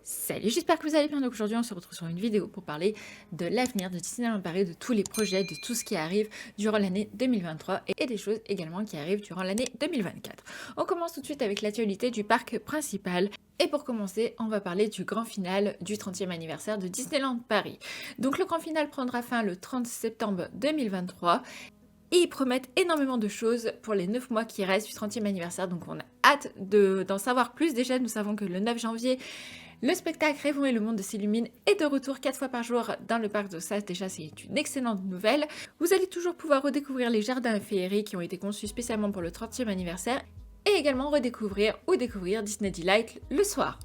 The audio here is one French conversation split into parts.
Salut, j'espère que vous allez bien. Donc aujourd'hui, on se retrouve sur une vidéo pour parler de l'avenir de Disneyland Paris, de tous les projets, de tout ce qui arrive durant l'année 2023 et des choses également qui arrivent durant l'année 2024. On commence tout de suite avec l'actualité du parc principal. Et pour commencer, on va parler du grand final du 30e anniversaire de Disneyland Paris. Donc le grand final prendra fin le 30 septembre 2023. Et ils promettent énormément de choses pour les 9 mois qui restent du 30e anniversaire. Donc on a hâte d'en savoir plus. Déjà, nous savons que le 9 janvier, le spectacle Rêvons et le monde s'illumine est de retour 4 fois par jour dans le parc d'Ossas. Déjà, c'est une excellente nouvelle. Vous allez toujours pouvoir redécouvrir les jardins féeriques qui ont été conçus spécialement pour le 30e anniversaire et également redécouvrir ou découvrir Disney Delight le soir.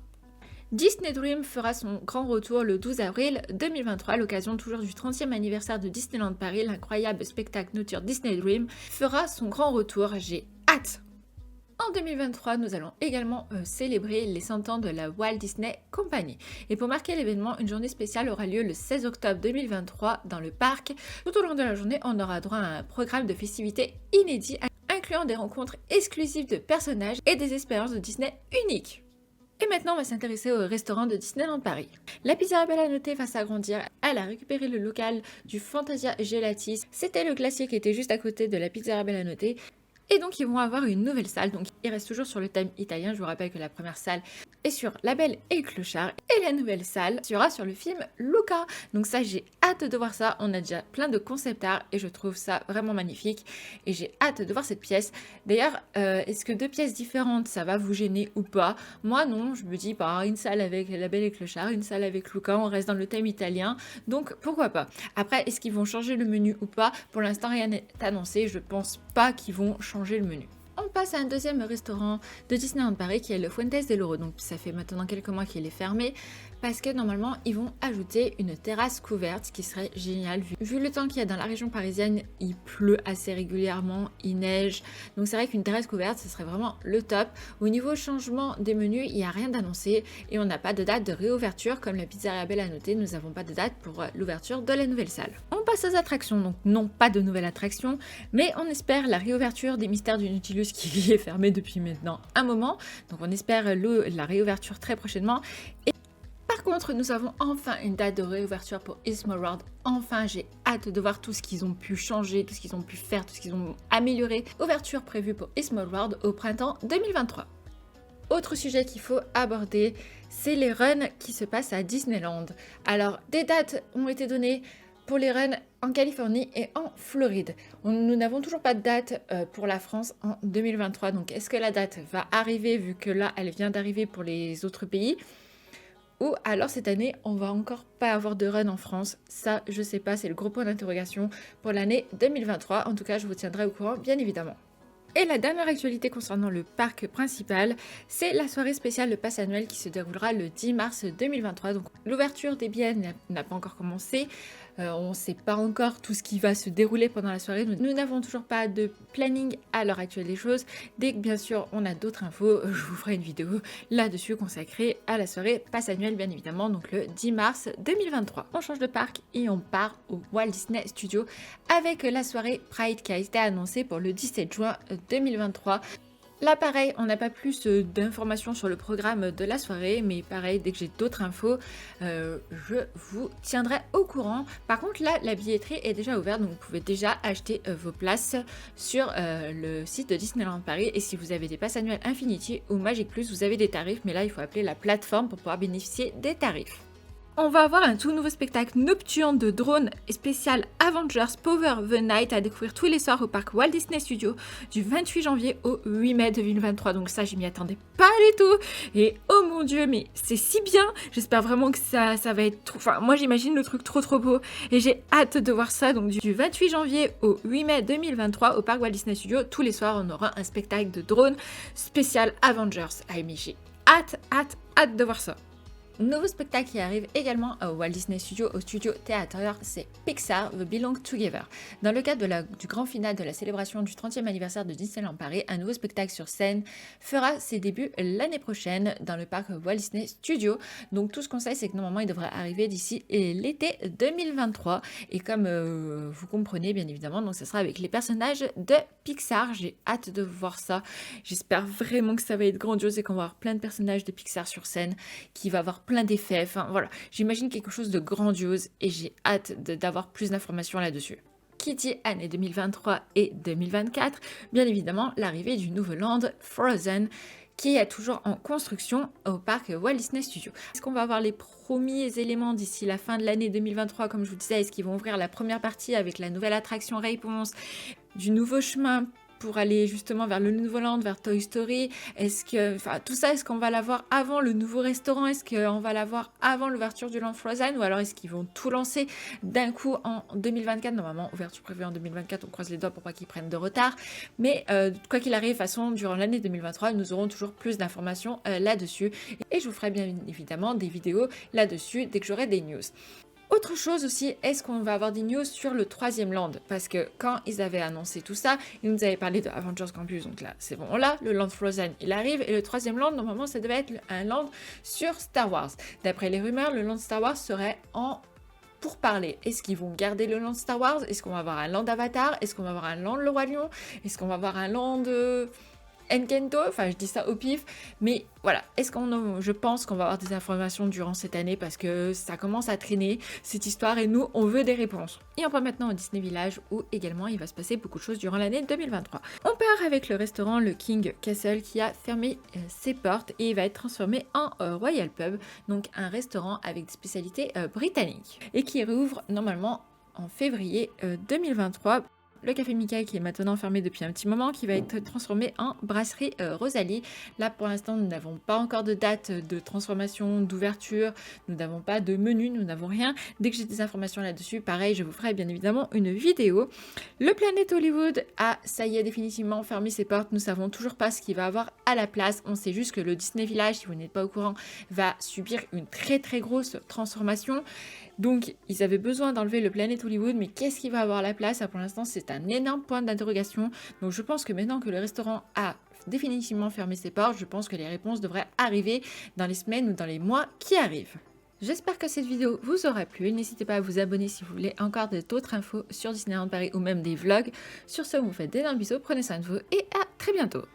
Disney Dream fera son grand retour le 12 avril 2023 à l'occasion toujours du 30e anniversaire de Disneyland Paris. L'incroyable spectacle nocturne Disney Dream fera son grand retour. J'ai hâte! En 2023, nous allons également célébrer les 100 ans de la Walt Disney Company. Et pour marquer l'événement, une journée spéciale aura lieu le 16 octobre 2023 dans le parc. Tout au long de la journée, on aura droit à un programme de festivités inédit, incluant des rencontres exclusives de personnages et des expériences de Disney uniques. Et maintenant, on va s'intéresser au restaurant de Disneyland Paris. La pizzeria Bella Notte va s'agrandir. Elle a récupéré le local du Fantasia Gelatis. C'était le glacier qui était juste à côté de la pizzeria Bella Notte. Et donc, ils vont avoir une nouvelle salle. Donc, ils restent toujours sur le thème italien. Je vous rappelle que la première salle est sur La Belle et le Clochard. Et la nouvelle salle sera sur le film Luca. Donc ça, j'ai hâte de voir ça. On a déjà plein de concept art et je trouve ça vraiment magnifique. Et j'ai hâte de voir cette pièce. D'ailleurs, est-ce que deux pièces différentes, ça va vous gêner ou pas? Moi, non. Je me dis, bah, une salle avec La Belle et le Clochard, une salle avec Luca. On reste dans le thème italien. Donc, pourquoi pas? Après, est-ce qu'ils vont changer le menu ou pas? Pour l'instant, rien n'est annoncé. Je pense pas qu'ils vont changer le menu. On passe à un deuxième restaurant de Disneyland Paris qui est le Fuentes del Oro. Donc ça fait maintenant quelques mois qu'il est fermé parce que normalement ils vont ajouter une terrasse couverte, ce qui serait génial. Vu le temps qu'il y a dans la région parisienne, il pleut assez régulièrement, il neige. Donc c'est vrai qu'une terrasse couverte, ce serait vraiment le top. Au niveau changement des menus, il n'y a rien d'annoncé et on n'a pas de date de réouverture comme la pizzeria Bella Notte. Nous n'avons pas de date pour l'ouverture de la nouvelle salle. On passe aux attractions. Donc non, pas de nouvelle attraction, mais on espère la réouverture des Mystères du Nautilus qui est fermé depuis maintenant un moment. Donc on espère la réouverture très prochainement. Et par contre, nous avons enfin une date de réouverture pour East Small World. Enfin, j'ai hâte de voir tout ce qu'ils ont pu changer, tout ce qu'ils ont pu faire, tout ce qu'ils ont amélioré. Ouverture prévue pour East Small World au printemps 2023. Autre sujet qu'il faut aborder, c'est les runs qui se passent à Disneyland. Alors, des dates ont été données pour les runs en Californie et en Floride. Nous n'avons toujours pas de date pour la France en 2023. Donc, est-ce que la date va arriver vu que là, elle vient d'arriver pour les autres pays? Ou alors cette année, on va encore pas avoir de run en France. Ça, je sais pas, c'est le gros point d'interrogation pour l'année 2023. En tout cas, je vous tiendrai au courant, bien évidemment. Et la dernière actualité concernant le parc principal, c'est la soirée spéciale de pass annuel qui se déroulera le 10 mars 2023. Donc l'ouverture des billets n'a pas encore commencé. On ne sait pas encore tout ce qui va se dérouler pendant la soirée. Nous n'avons toujours pas de planning à l'heure actuelle des choses. Dès que bien sûr on a d'autres infos, je vous ferai une vidéo là-dessus consacrée à la soirée pass annuel bien évidemment, donc le 10 mars 2023. On change de parc et on part au Walt Disney Studios avec la soirée Pride qui a été annoncée pour le 17 juin 2023. Là pareil, on n'a pas plus d'informations sur le programme de la soirée, mais pareil, dès que j'ai d'autres infos, je vous tiendrai au courant. Par contre là, la billetterie est déjà ouverte, donc vous pouvez déjà acheter vos places sur le site de Disneyland Paris. Et si vous avez des passes annuelles Infinity ou Magic Plus, vous avez des tarifs, mais là il faut appeler la plateforme pour pouvoir bénéficier des tarifs. On va avoir un tout nouveau spectacle nocturne de drone spécial Avengers Power the Night à découvrir tous les soirs au parc Walt Disney Studios du 28 janvier au 8 mai 2023. Donc ça, je m'y attendais pas du tout. Et oh mon dieu, mais c'est si bien. J'espère vraiment que ça va être trop... Enfin, moi j'imagine le truc trop beau. Et j'ai hâte de voir ça. Donc du 28 janvier au 8 mai 2023 au parc Walt Disney Studios, tous les soirs, on aura un spectacle de drone spécial Avengers. Ah mais j'ai hâte de voir ça. Nouveau spectacle qui arrive également au Walt Disney Studios, au studio Theater, c'est Pixar The Belong Together. Dans le cadre du grand final de la célébration du 30e anniversaire de Disneyland Paris, un nouveau spectacle sur scène fera ses débuts l'année prochaine dans le parc Walt Disney Studios. Donc tout ce qu'on sait, c'est que normalement il devrait arriver d'ici l'été 2023. Et comme vous comprenez bien évidemment, donc ce sera avec les personnages de Pixar. J'ai hâte de voir ça. J'espère vraiment que ça va être grandiose et qu'on va avoir plein de personnages de Pixar sur scène, qui va avoir plein d'effets. Enfin voilà, j'imagine quelque chose de grandiose et j'ai hâte d'avoir plus d'informations là-dessus. Qui dit année 2023 et 2024, bien évidemment l'arrivée du nouveau land Frozen qui est toujours en construction au parc Walt Disney Studios. Est-ce qu'on va avoir les premiers éléments d'ici la fin de l'année 2023, comme je vous disais? Est-ce qu'ils vont ouvrir la première partie avec la nouvelle attraction Réponse, du nouveau chemin pour aller justement vers le nouveau land, vers Toy Story? Est-ce que, enfin, tout ça, est-ce qu'on va l'avoir avant le nouveau restaurant? Est-ce qu'on va l'avoir avant l'ouverture du land Frozen? Ou alors est-ce qu'ils vont tout lancer d'un coup en 2024? Normalement, ouverture prévue en 2024, on croise les doigts pour pas qu'ils prennent de retard. Mais quoi qu'il arrive, de toute façon, durant l'année 2023, nous aurons toujours plus d'informations là-dessus. Et je vous ferai bien évidemment des vidéos là-dessus dès que j'aurai des news. Autre chose aussi, est-ce qu'on va avoir des news sur le troisième land? Parce que quand ils avaient annoncé tout ça, ils nous avaient parlé de Avengers Campus, donc là c'est bon, là le land Frozen il arrive, et le troisième land normalement ça devait être un land sur Star Wars. D'après les rumeurs, le land Star Wars serait en pourparlers. Est-ce qu'ils vont garder le land Star Wars? Est-ce qu'on va avoir un land Avatar? Est-ce qu'on va avoir un land Le Roi Lion? Est-ce qu'on va avoir un land Encanto, enfin je dis ça au pif, mais voilà, je pense qu'on va avoir des informations durant cette année parce que ça commence à traîner cette histoire et nous on veut des réponses. Et on part maintenant au Disney Village où également il va se passer beaucoup de choses durant l'année 2023. On part avec le restaurant le King Castle qui a fermé ses portes et il va être transformé en Royal Pub, donc un restaurant avec des spécialités britanniques et qui rouvre normalement en février 2023. Le café Mickey qui est maintenant fermé depuis un petit moment, qui va être transformé en brasserie Rosalie. Là pour l'instant nous n'avons pas encore de date de transformation, d'ouverture, nous n'avons pas de menu, nous n'avons rien. Dès que j'ai des informations là-dessus, pareil, je vous ferai bien évidemment une vidéo. Le Planet Hollywood a, ça y est, définitivement fermé ses portes. Nous savons toujours pas ce qu'il va avoir à la place. On sait juste que le Disney Village, si vous n'êtes pas au courant, va subir une très très grosse transformation. Donc, ils avaient besoin d'enlever le Planet Hollywood, mais qu'est-ce qui va avoir à la place? Pour l'instant, c'est un énorme point d'interrogation. Donc, je pense que maintenant que le restaurant a définitivement fermé ses portes, je pense que les réponses devraient arriver dans les semaines ou dans les mois qui arrivent. J'espère que cette vidéo vous aura plu. N'hésitez pas à vous abonner si vous voulez encore d'autres infos sur Disneyland Paris ou même des vlogs. Sur ce, on vous fait d'énormes bisous, prenez soin de vous et à très bientôt.